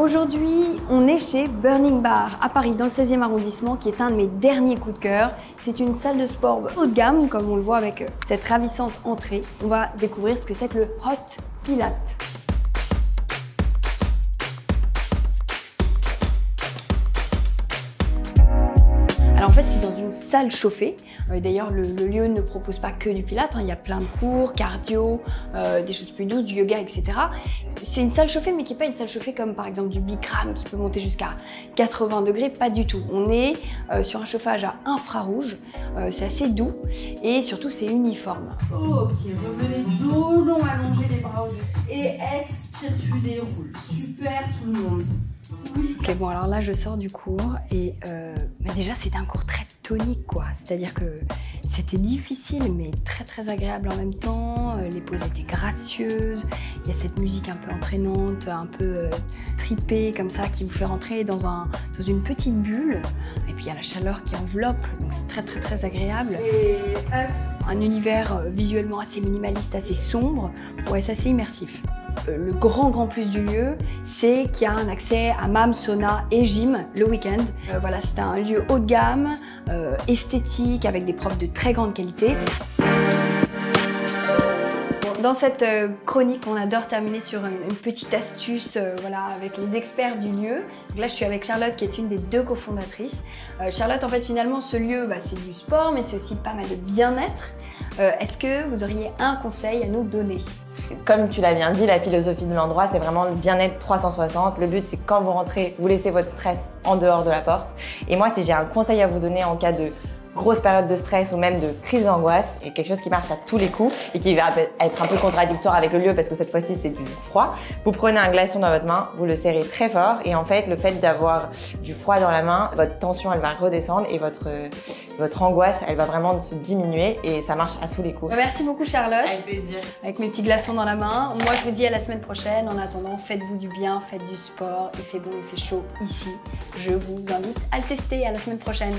Aujourd'hui, on est chez Burning Bar à Paris, dans le 16e arrondissement, qui est un de mes derniers coups de cœur. C'est une salle de sport haut de gamme, comme on le voit avec cette ravissante entrée. On va découvrir ce que c'est que le Hot Pilates. Alors en fait, c'est dans une salle chauffée. D'ailleurs, le lieu ne propose pas que du pilates, hein. Il y a plein de cours, cardio, des choses plus douces, du yoga, etc. C'est une salle chauffée, mais qui n'est pas une salle chauffée comme par exemple du Bikram qui peut monter jusqu'à 80 degrés, pas du tout. On est sur un chauffage à infrarouge, c'est assez doux et surtout c'est uniforme. Ok, revenez dos long, allongez les bras et expire, tu déroules. Super tout le monde. Oui. Ok, bon alors là je sors du cours et mais déjà c'était un cours très tonique quoi, c'est-à-dire que c'était difficile mais très agréable en même temps, les poses étaient gracieuses, il y a cette musique un peu entraînante, un peu tripée comme ça qui vous fait rentrer dans une petite bulle et puis il y a la chaleur qui enveloppe donc c'est très agréable. Et hop. Un univers visuellement assez minimaliste, assez sombre, ouais c'est assez immersif. Le grand plus du lieu, c'est qu'il y a un accès à hammam, sauna et gym le week-end. Voilà, c'est un lieu haut de gamme, esthétique, avec des profs de très grande qualité. Dans cette chronique, on adore terminer sur une petite astuce voilà, avec les experts du lieu. Donc là, je suis avec Charlotte, qui est une des deux cofondatrices. Charlotte, en fait, finalement, ce lieu, c'est du sport, mais c'est aussi pas mal de bien-être. Est-ce que vous auriez un conseil à nous donner? Comme tu l'as bien dit, la philosophie de l'endroit, c'est vraiment le bien-être 360. Le but, c'est que quand vous rentrez, vous laissez votre stress en dehors de la porte. Et moi, si j'ai un conseil à vous donner en cas de grosse période de stress ou même de crise d'angoisse, et quelque chose qui marche à tous les coups et qui va être un peu contradictoire avec le lieu parce que cette fois-ci c'est du froid, vous prenez un glaçon dans votre main, vous le serrez très fort et en fait le fait d'avoir du froid dans la main, votre tension elle va redescendre et votre angoisse elle va vraiment se diminuer et ça marche à tous les coups. Merci beaucoup Charlotte. Avec plaisir. Avec mes petits glaçons dans la main. Moi je vous dis à la semaine prochaine. En attendant, faites-vous du bien, faites du sport. Il fait bon, il fait chaud ici. Je vous invite à le tester. À la semaine prochaine.